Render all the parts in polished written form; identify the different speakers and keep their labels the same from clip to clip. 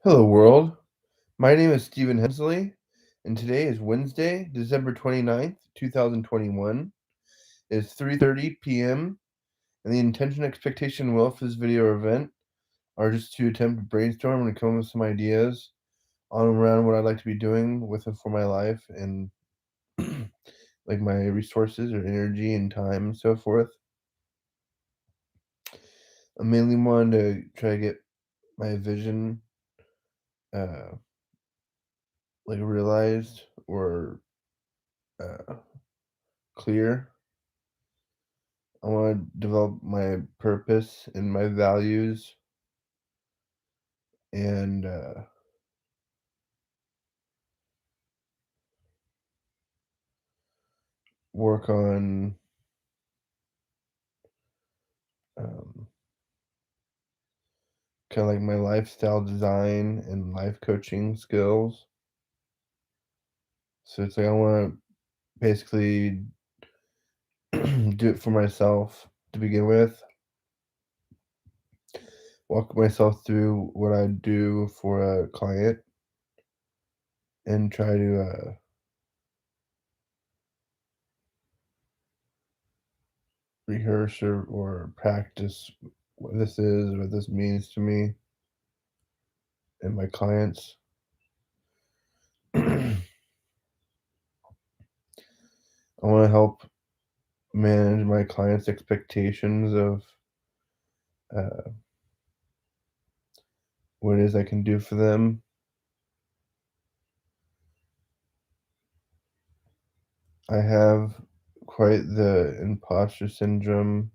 Speaker 1: Hello, world. My name is Stephen Hensley, and today is Wednesday, December 29th, 2021. It's 3:30 p.m., and the intention, expectation, and will for this video or event are just to attempt to brainstorm and come up with some ideas on and around what I'd like to be doing with and for my life and like my resources or energy and time and so forth. I mainly wanted to try to get my vision uh realized or uh clear. I want to develop my purpose and my values and work on um, kind of like my lifestyle design and life coaching skills. So it's like I want to basically do it for myself to begin with, walk myself through what I do for a client, and try to rehearse or practice what this is, what this means to me and my clients. I want to help manage my clients' expectations of uh, what it is I can do for them. I have quite the imposter syndrome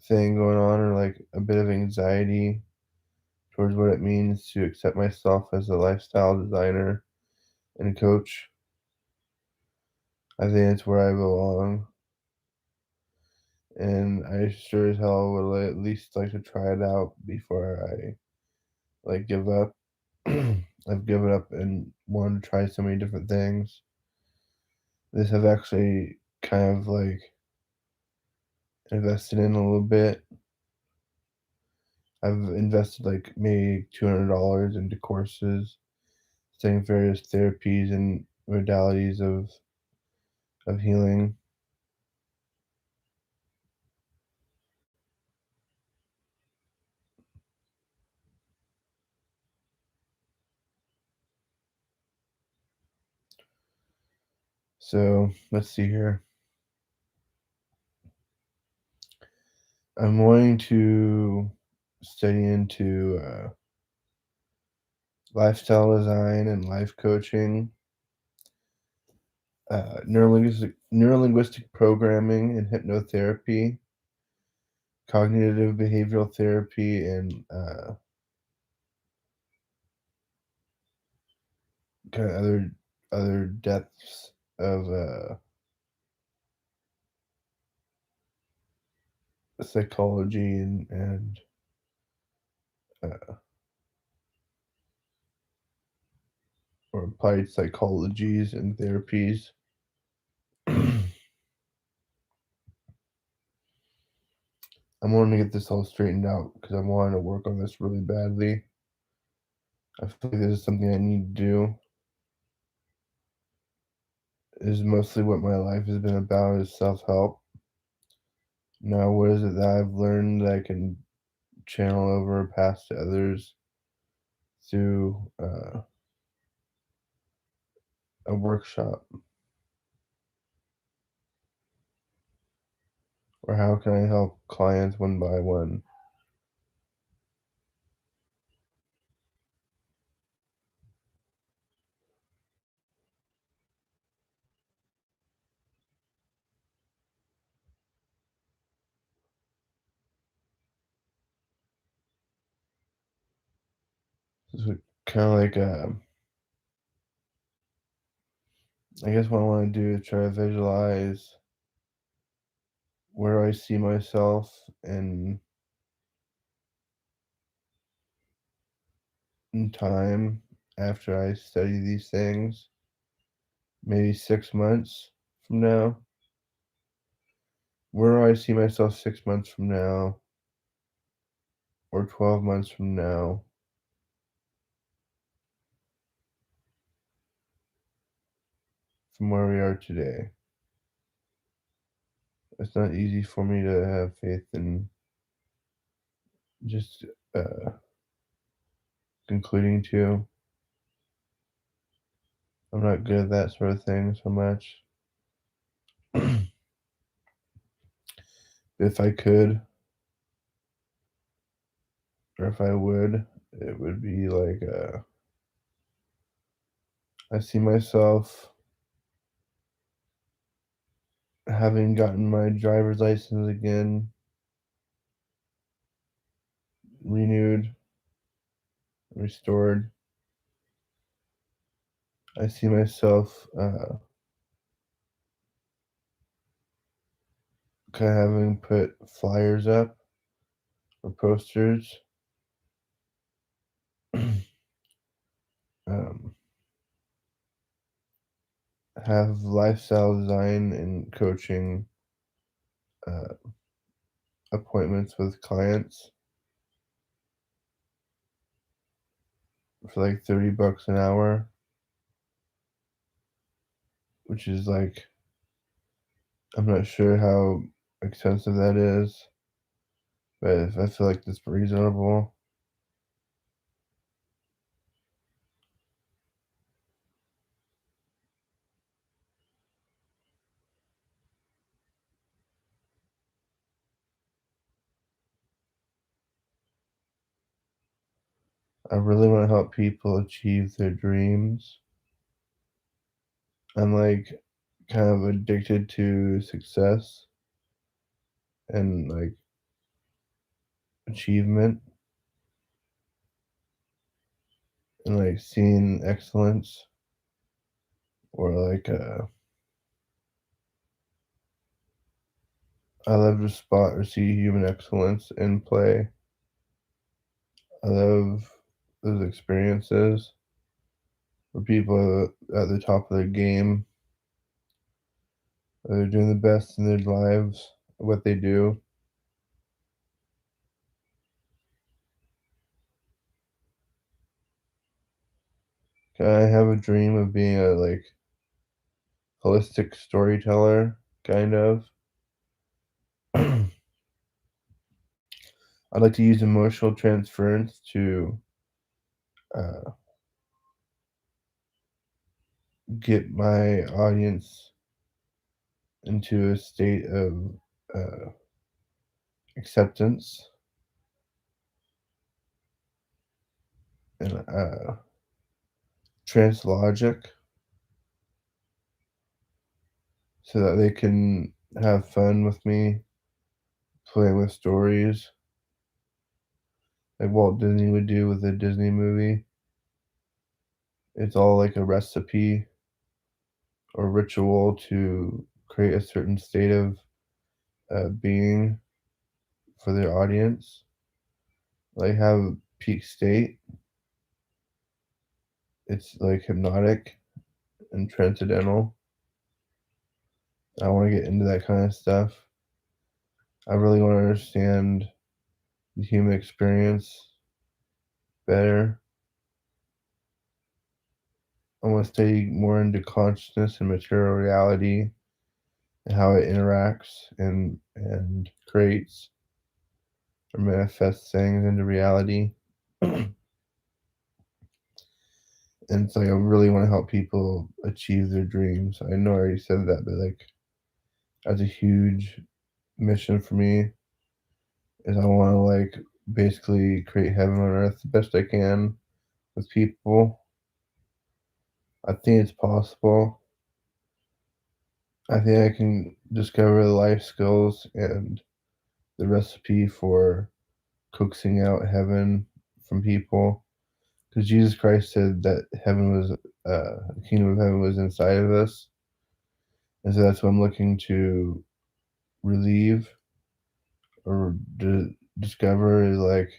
Speaker 1: thing going on, or like a bit of anxiety towards what it means to accept myself as a lifestyle designer and coach. I think it's where I belong, and I sure as hell would at least like to try it out before I give up. I've given up and wanted to try so many different things. This I've actually kind of invested in a little bit. I've invested like maybe $200 into courses, studying various therapies and modalities of healing. So let's see here. I'm wanting to study into lifestyle design and life coaching, neurolinguistic programming and hypnotherapy, cognitive behavioral therapy, and kind of other depths of psychology and uh, or applied psychologies and therapies. I'm wanting to get this all straightened out because I'm wanting to work on this really badly. I feel like this is something I need to do. Is mostly what my life has been about is self-help. Now, what is it that I've learned that I can channel over or pass to others through a workshop? Or how can I help clients one by one? So kind of like, I guess what I want to do is try to visualize where I see myself in time after I study these things. Maybe 6 months from now. Where do I see myself 6 months from now or 12 months from now? from where we are today. It's not easy for me to have faith in just concluding to. I'm not good at that sort of thing so much. If I could, or if I would, it would be like I see myself having gotten my driver's license again, renewed, restored. I see myself kind of having put flyers up or posters, um, have lifestyle design and coaching uh, appointments with clients for like $30 an hour, which is like, I'm not sure how expensive that is, but if I feel like that's reasonable. I really want to help people achieve their dreams. I'm like kind of addicted to success and like achievement and like seeing excellence or like I love to spot or see human excellence in play. I love those experiences where people are at the top of their game, they're doing the best in their lives, what they do. I have a dream of being a like holistic storyteller, kind of. I'd like to use emotional transference to uh, get my audience into a state of uh, acceptance and trance logic so that they can have fun with me playing with stories like Walt Disney would do with a Disney movie. It's all like a recipe or ritual to create a certain state of being for their audience. Like have peak state. It's like hypnotic and transcendental. I want to get into that kind of stuff. I really want to understand the human experience better. I want to study more into consciousness and material reality and how it interacts and creates or manifests things into reality. And it's like I really want to help people achieve their dreams. I know I already said that, but like that's a huge mission for me is I want to like basically create heaven on earth the best I can with people. I think it's possible. I think I can discover the life skills and the recipe for coaxing out heaven from people. Because Jesus Christ said that heaven was, the kingdom of heaven was inside of us. And so that's what I'm looking to relieve or discover is like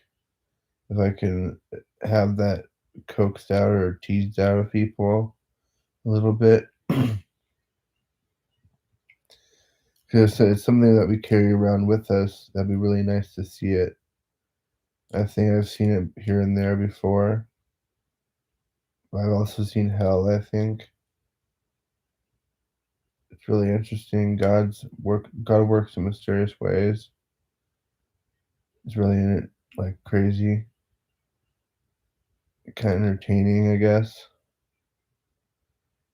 Speaker 1: if I can have that coaxed out or teased out of people a little bit. Because it's something that we carry around with us. That'd be really nice to see it. I think I've seen it here and there before. I've also seen hell, I think. It's really interesting. God works in mysterious ways. It's really like crazy, kind of entertaining, I guess.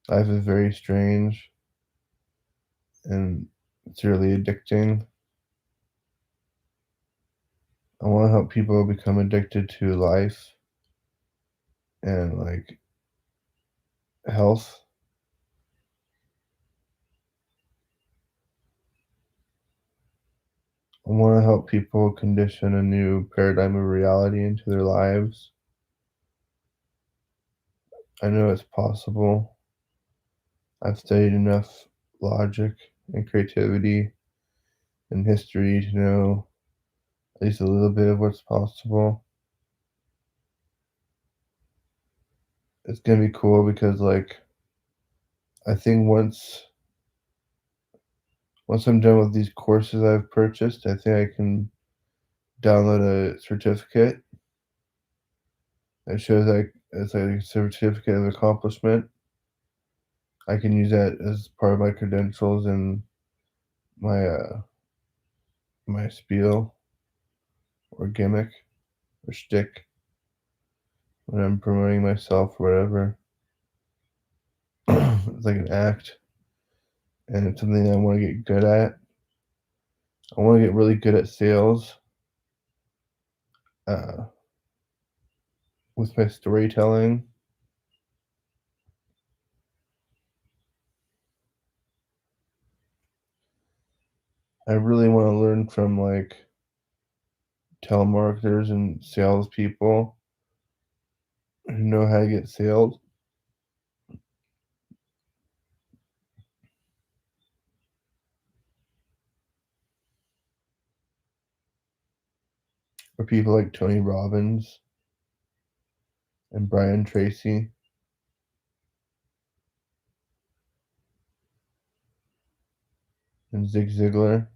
Speaker 1: Life is very strange and it's really addicting. I want to help people become addicted to life and like health. I want to help people condition a new paradigm of reality into their lives. I know it's possible. I've studied enough logic and creativity and history to know at least a little bit of what's possible. It's gonna be cool because like I think once I'm done with these courses I've purchased, I think I can download a certificate that shows like it's like a certificate of accomplishment. I can use that as part of my credentials and my my spiel or gimmick or shtick when I'm promoting myself or whatever. It's like an act, and it's something I want to get good at. I want to get really good at sales uh, with my storytelling. I really want to learn from like telemarketers and salespeople who know how to get sales, or people like Tony Robbins and Brian Tracy and Zig Ziglar.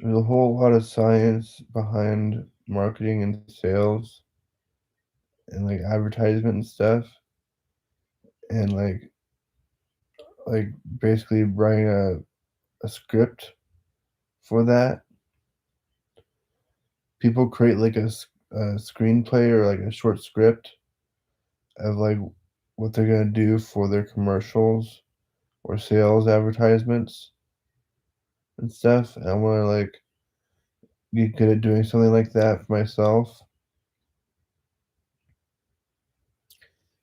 Speaker 1: There's a whole lot of science behind marketing and sales and like advertisement and stuff, and like basically writing a script for that. People create like a screenplay or like a short script of like what they're gonna do for their commercials or sales advertisements and stuff. And I want to like get good at doing something like that for myself.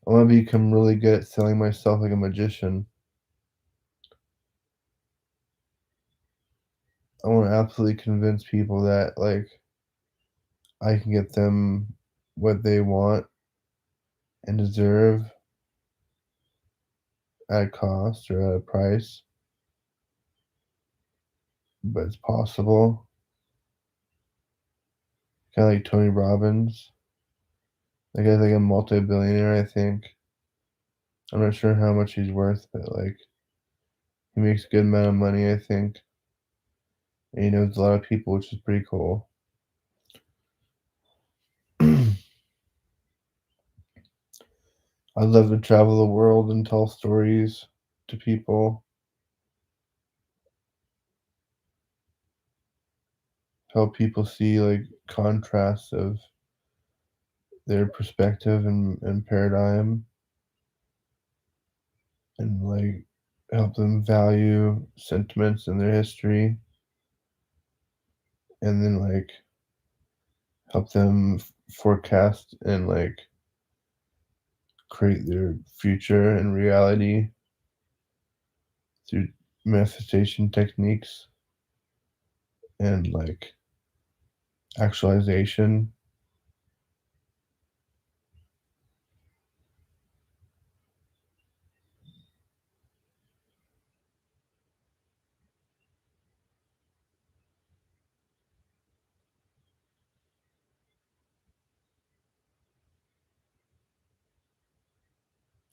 Speaker 1: I want to become really good at selling myself like a magician. I want to absolutely convince people that like I can get them what they want and deserve at a cost or at a price, but it's possible. Kind of like Tony Robbins. That guy's like a multi-billionaire, I think. I'm not sure how much he's worth, but like he makes a good amount of money, I think. And he knows a lot of people, which is pretty cool. I'd love to travel the world and tell stories to people, help people see like contrasts of their perspective and paradigm, and like help them value sentiments in their history, and then like help them forecast and like create their future and reality through manifestation techniques and like actualization.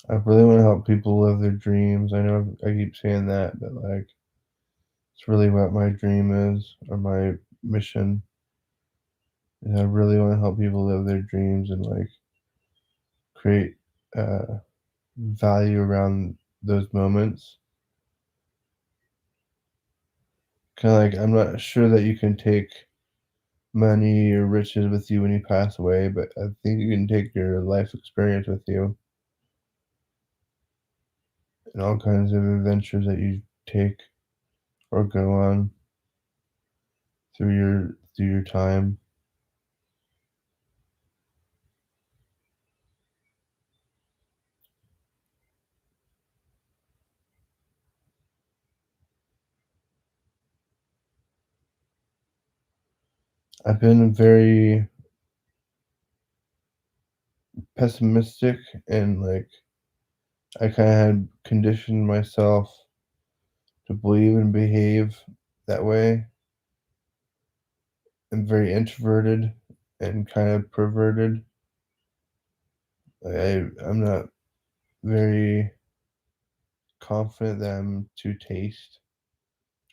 Speaker 1: I really want to help people live their dreams. I know I keep saying that, but like It's really what my dream is, or my mission. And I really want to help people live their dreams and like create value around those moments. Kind of like I'm not sure that you can take money or riches with you when you pass away, but I think you can take your life experience with you and all kinds of adventures that you take or go on through your time. I've been very pessimistic and like I kind of had conditioned myself to believe and behave that way. I'm very introverted and kind of perverted. I'm not very confident that I'm to taste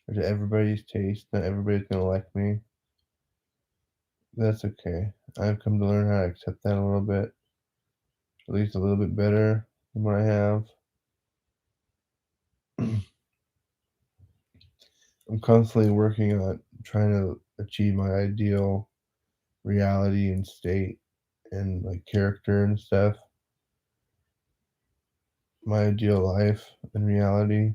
Speaker 1: or to everybody's taste. Not everybody's gonna like me. That's okay. I've come to learn how to accept that a little bit, at least a little bit better than what I have. I'm constantly working on trying to achieve my ideal reality and state and like character and stuff, my ideal life and reality.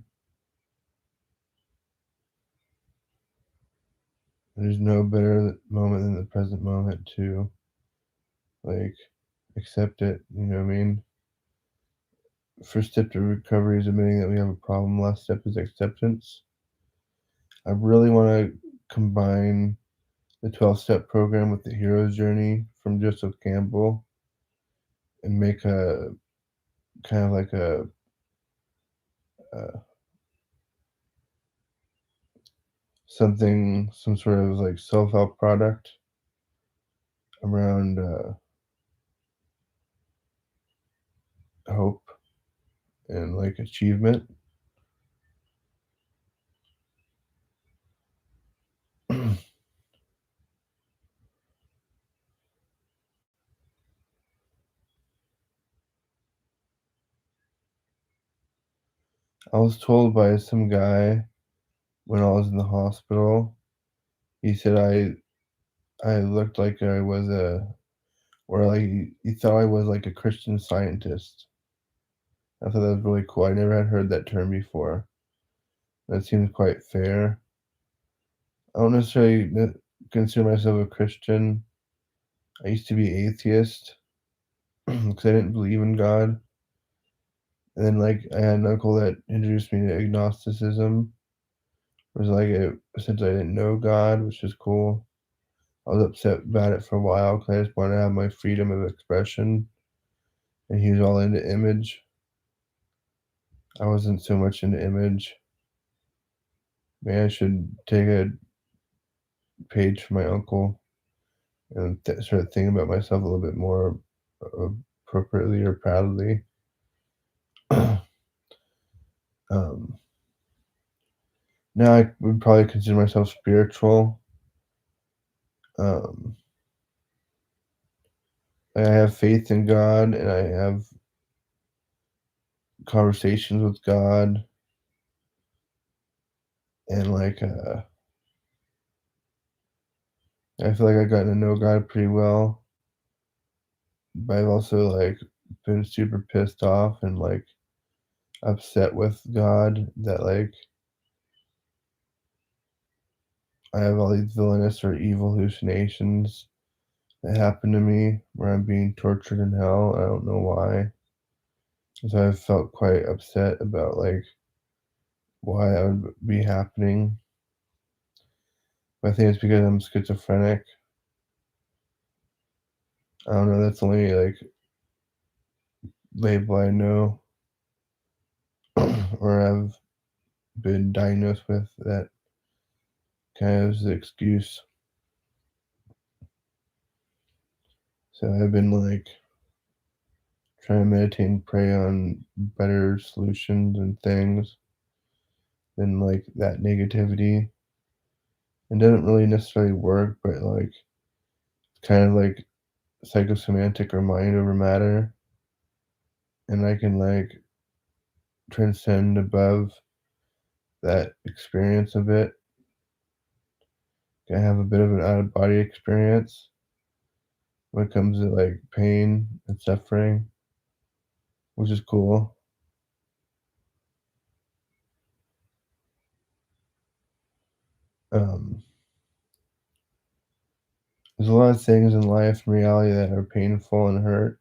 Speaker 1: There's no better moment than the present moment to like accept it. You know what I mean? First step to recovery is admitting that we have a problem. Last step is acceptance. I really want to combine the 12-step program with the hero's journey from Joseph Campbell and make a kind of like a something, some sort of like self-help product around hope and like achievement. I was told by some guy when I was in the hospital. He said I looked like I was or like he thought I was like a Christian Scientist. I thought that was really cool. I never had heard that term before. That seems quite fair. I don't necessarily consider myself a Christian. I used to be atheist because I didn't believe in God. And then, like, I had an uncle that introduced me to agnosticism. It was like, since I didn't know God, which is cool. I was upset about it for a while because I just wanted to have my freedom of expression. And he was all into image. I wasn't so much into image. Maybe I should take a page from my uncle and start thinking about myself a little bit more appropriately or proudly. um, Now I would probably consider myself spiritual. Um, I have faith in God, and I have conversations with God, and like I feel like I've gotten to know God pretty well. But I've also like been super pissed off and like upset with God that like I have all these villainous or evil hallucinations that happen to me where I'm being tortured in hell. I don't know why. So I've felt quite upset about like why that would be happening. But I think it's because I'm schizophrenic. I don't know. That's the only like label I know or I've been diagnosed with that kind of is the excuse. So I've been like trying to meditate and pray on better solutions and things. than like that negativity. It doesn't really necessarily work, but like kind of like psychosemantic or mind over matter, and I can like transcend above that experience of it. I have a bit of an out of body experience when it comes to like pain and suffering, which is cool. Um, there's a lot of things in life and reality that are painful and hurt.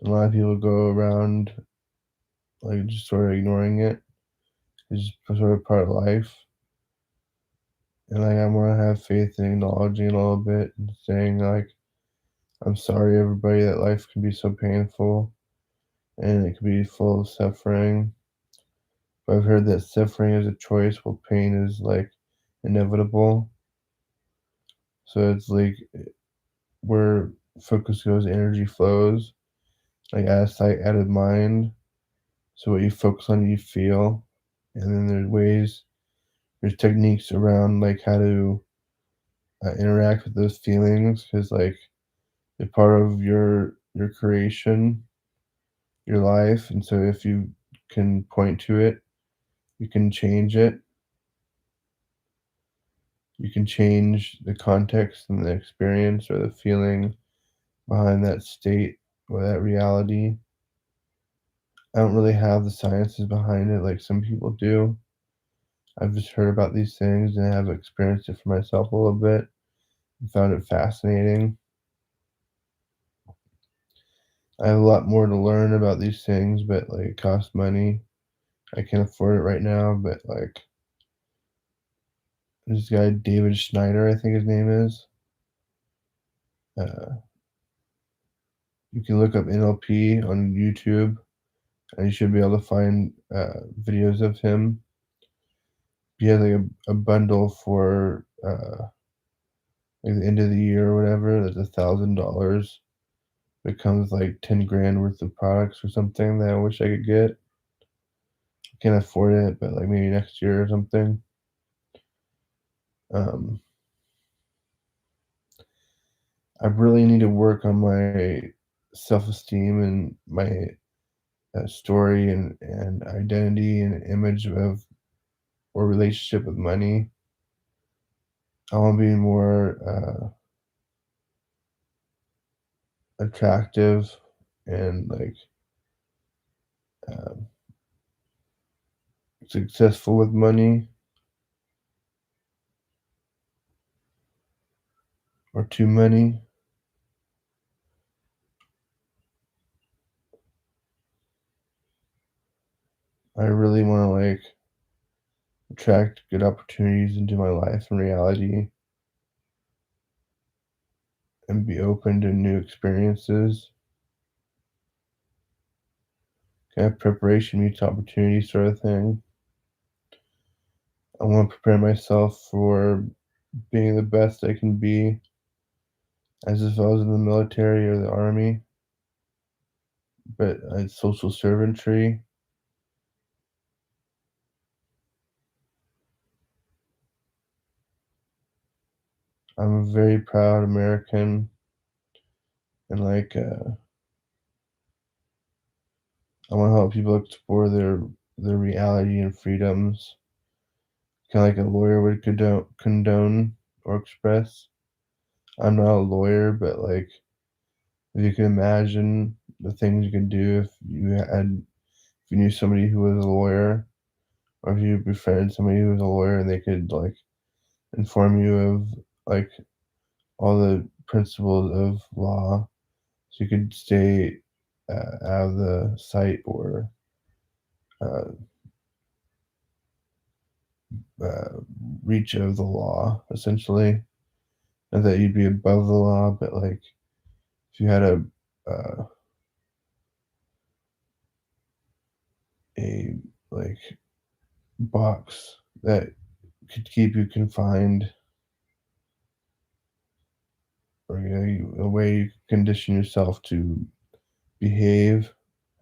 Speaker 1: A lot of people go around like just sort of ignoring it. It's just sort of part of life. And like I want to have faith in acknowledging it a little bit and saying like I'm sorry everybody that life can be so painful and it can be full of suffering. But I've heard that suffering is a choice while pain is like inevitable. So it's like where focus goes, energy flows. Like out of sight, out of mind. So what you focus on, you feel. And then there's techniques around like how to interact with those feelings because like they're part of your creation, your life. And so if you can point to it, you can change it. You can change the context and the experience or the feeling behind that state or that reality. I don't really have the sciences behind it like some people do. I've just heard about these things and have experienced it for myself a little bit and found it fascinating. I have a lot more to learn about these things, but like it costs money. I can't afford it right now, but like this guy David Schneider, I think his name is. Uh, you can look up NLP on YouTube, and you should be able to find videos of him. He has like a bundle for like the end of the year or whatever. That's $1,000. It comes like 10 grand worth of products or something that I wish I could get. I can't afford it, but like maybe next year or something. Um, I really need to work on my self-esteem and my story and identity and image of or relationship with money. I want to be more attractive and like uh, successful with money or to money. I really want to like attract good opportunities into my life and reality and be open to new experiences. Kind of preparation meets opportunity sort of thing. I want to prepare myself for being the best I can be as if I was in the military or the army, but social servantry. I'm a very proud American and like I want to help people explore their reality and freedoms, kind of like a lawyer would condone or express. I'm not a lawyer, but like if you can imagine the things you could do if you knew somebody who was a lawyer, or if you befriended somebody who was a lawyer and they could like inform you of like all the principles of law, so you could stay out of the sight or uh, uh, reach of the law, essentially. Not that you'd be above the law, but like if you had uh, a like box that could keep you confined, or a way you could condition yourself to behave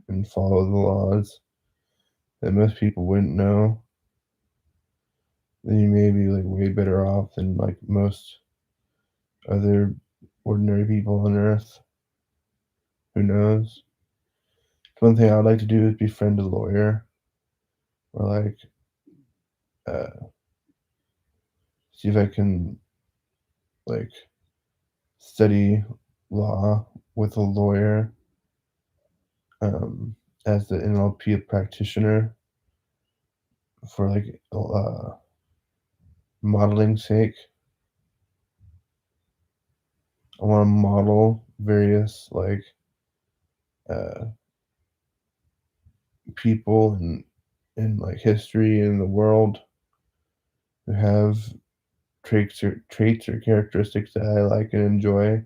Speaker 1: and follow the laws that most people wouldn't know. then you may be like way better off than like most other ordinary people on earth. Who knows? One thing I'd like to do is befriend a lawyer or like see if I can like study law with a lawyer um, as the NLP practitioner for like modeling sake. I want to model various like uh, people in like history in the world who have traits or characteristics that I like and enjoy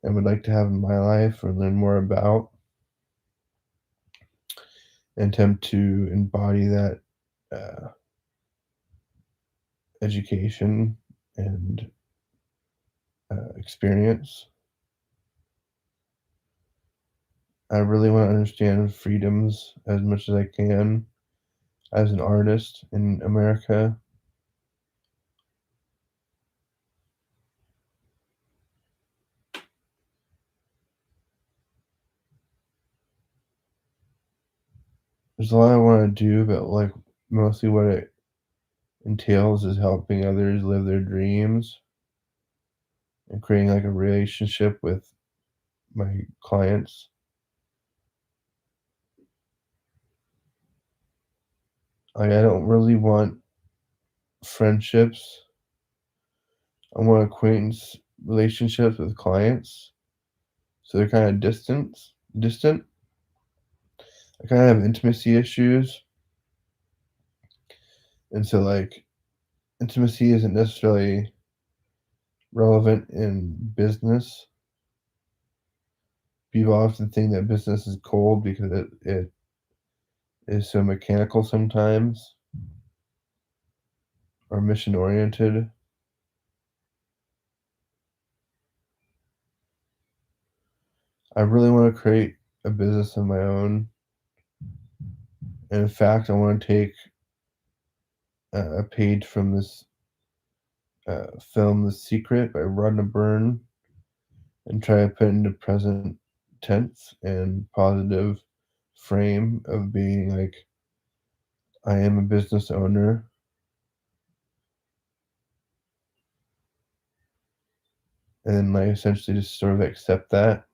Speaker 1: and would like to have in my life or learn more about, and attempt to embody that uh, education and experience. I really want to understand freedoms as much as I can as an artist in America. There's a lot I want to do, but like mostly what it entails is helping others live their dreams and creating like a relationship with my clients. Like I don't really want friendships. I want acquaintance relationships with clients. So they're kind of distant. I kind of have intimacy issues. And so like intimacy isn't necessarily relevant in business. People often think that business is cold because it is so mechanical sometimes or mission oriented. I really want to create a business of my own. And in fact, I want to take a page from this film, The Secret by Rhonda Byrne, and try to put it into present tense and positive frame of being like, I am a business owner, and then like essentially just sort of accept that,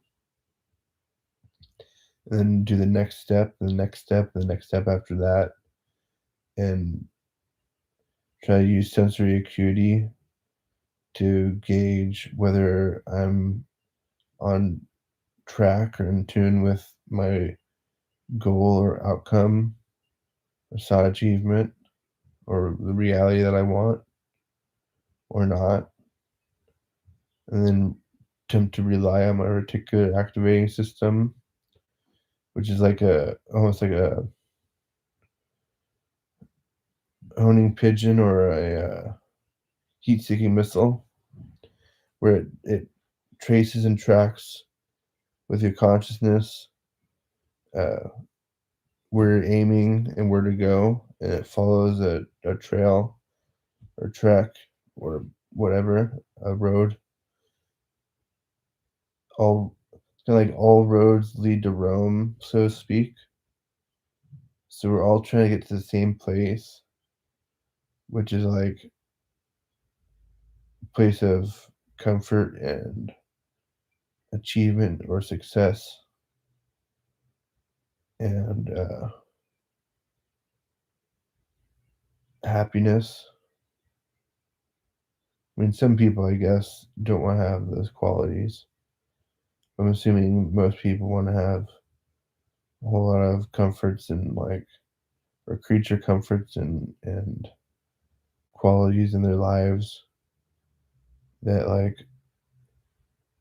Speaker 1: and then do the next step, the next step, the next step after that, and try to use sensory acuity to gauge whether I'm on track or in tune with my goal or outcome or sought achievement or the reality that I want or not, and then attempt to rely on my reticular activating system, which is like a almost like a honing pigeon or a heat-seeking missile, where it traces and tracks with your consciousness uh, where you're aiming and where to go, and it follows a trail or track or whatever, a road. All kind of like all roads lead to Rome, so to speak. So we're all trying to get to the same place, which is like a place of comfort and achievement or success and happiness. I mean, some people, I guess, don't want to have those qualities. I'm assuming most people want to have a whole lot of comforts and like, or creature comforts and qualities in their lives that like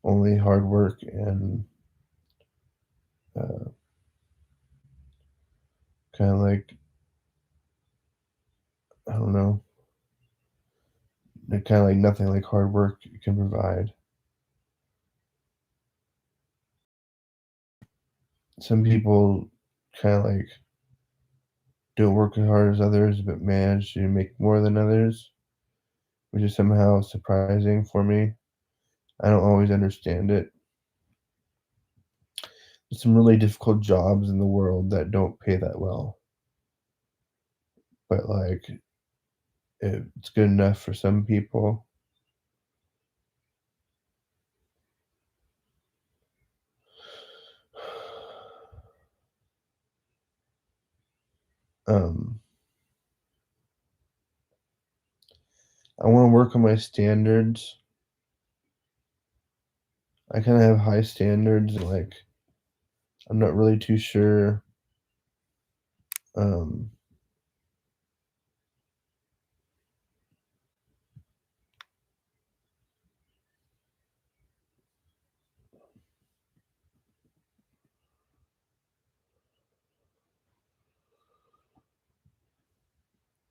Speaker 1: only hard work and uh, kind of like, I don't know, kind of like nothing like hard work can provide. Some people kind of like don't work as hard as others, but manage to make more than others, which is somehow surprising for me. I don't always understand it. There's some really difficult jobs in the world that don't pay that well, but like it's good enough for some people. Um, I want to work on my standards. I kind of have high standards, and like I'm not really too sure. Um,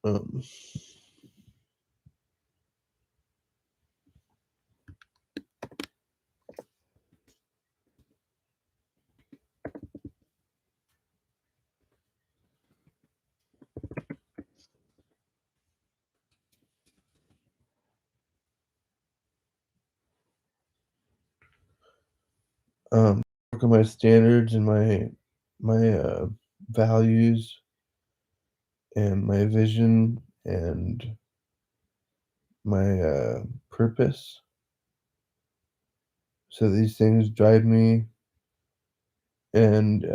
Speaker 1: um, work on my standards and my values and my vision and my purpose. So these things drive me and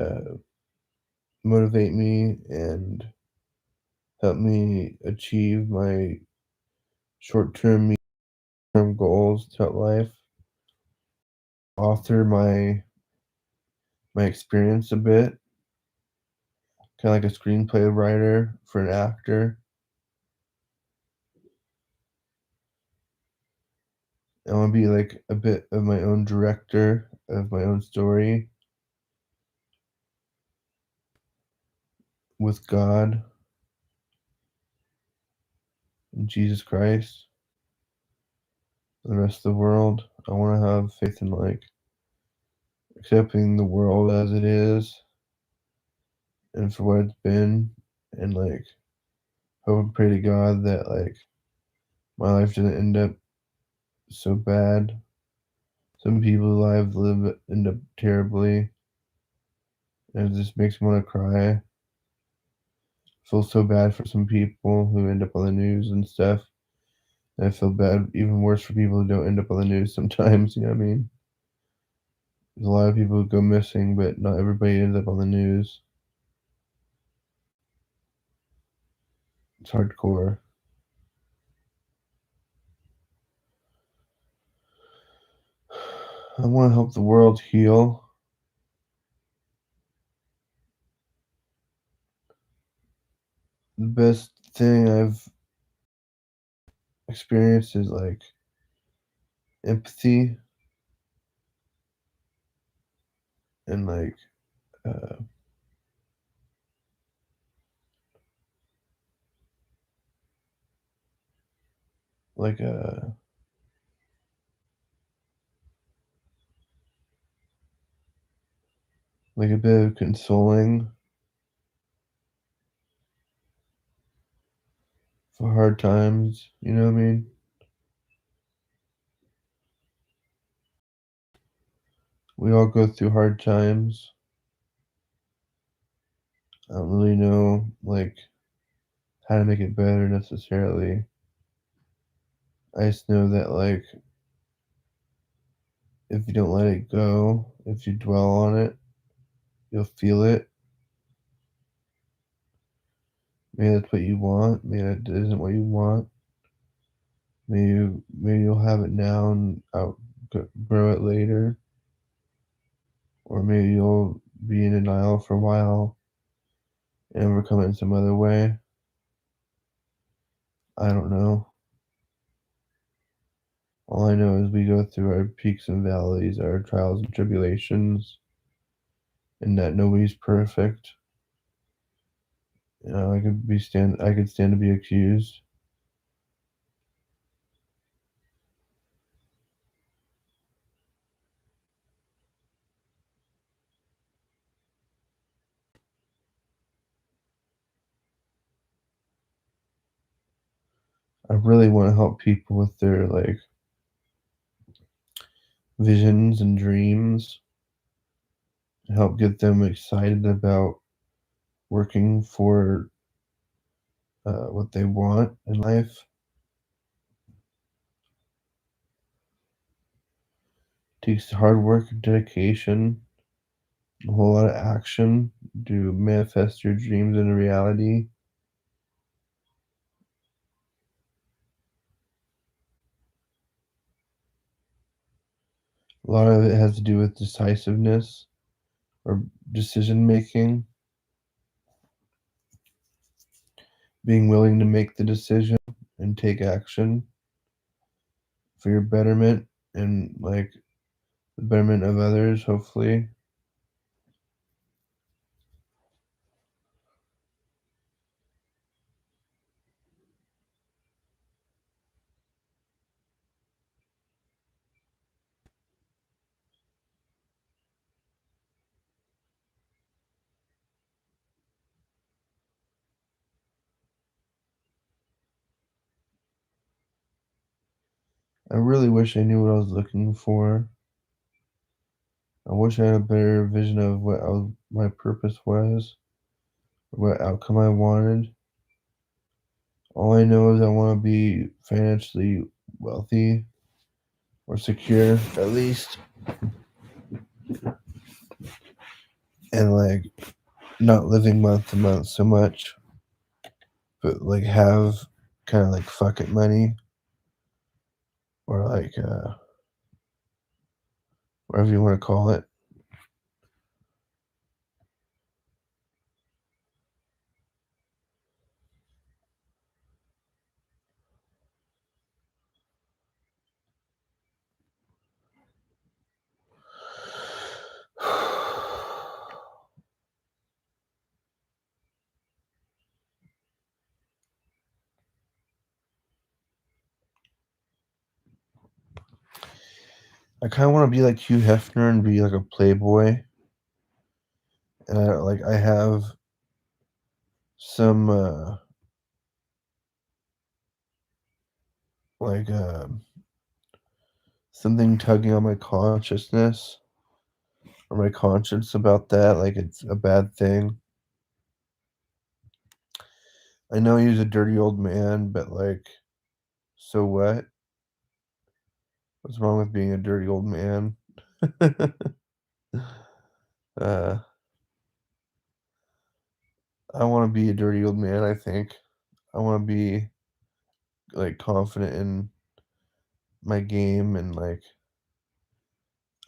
Speaker 1: motivate me and help me achieve my short-term, medium-term goals throughout life. Author my experience a bit, kind of like a screenplay writer for an actor. I want to be like a bit of my own director of my own story with God and Jesus Christ and the rest of the world. I want to have faith in like accepting the world as it is and for what it's been, and like hope and pray to God that like my life doesn't end up so bad. Some people's lives end up terribly, and it just makes me want to cry. I feel so bad for some people who end up on the news and stuff. And I feel bad, even worse for people who don't end up on the news sometimes. You know what I mean? There's a lot of people who go missing, but not everybody ends up on the news. It's hardcore. I want to help the world heal. The best thing I've experienced is like empathy and uh, like a like a bit of consoling for hard times. You know what I mean? We all go through hard times. I don't really know like how to make it better necessarily. I just know that like if you don't let it go, if you dwell on it, you'll feel it. Maybe that's what you want. Maybe that isn't what you want. Maybe you'll have it now and outgrow it later, or maybe you'll be in denial for a while and overcome it in some other way. I don't know. All I know is we go through our peaks and valleys, our trials and tribulations, and that nobody's perfect. You know, I could stand to be accused. I really want to help people with their like visions and dreams and help get them excited about working for what they want in life. Takes hard work, dedication, a whole lot of action to manifest your dreams into reality. A lot of it has to do with decisiveness or decision making, being willing to make the decision and take action for your betterment and like the betterment of others, hopefully. I really wish I knew what I was looking for. I wish I had a better vision of my purpose was, what outcome I wanted. All I know is I want to be financially wealthy or secure at least, and like not living month to month so much, but like have kind of like fuck it money or like whatever you want to call it. I kind of want to be like Hugh Hefner and be like a playboy, and I have some like something tugging on my consciousness or my conscience about that, like it's a bad thing. I know he's a dirty old man, but like, so what? What's wrong with being a dirty old man? uh, I want to be a dirty old man. I think I want to be like confident in my game and like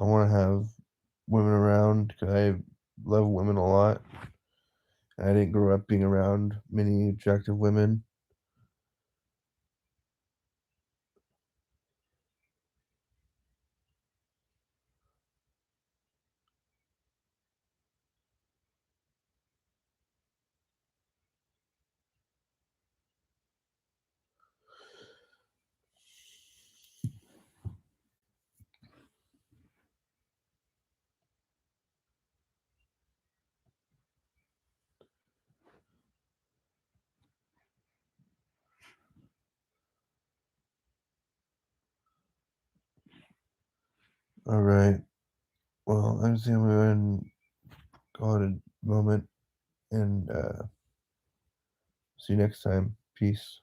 Speaker 1: I want to have women around because I love women a lot. I didn't grow up being around many attractive women. All right. Well, I'm just gonna go ahead and call it a moment and see you next time. Peace.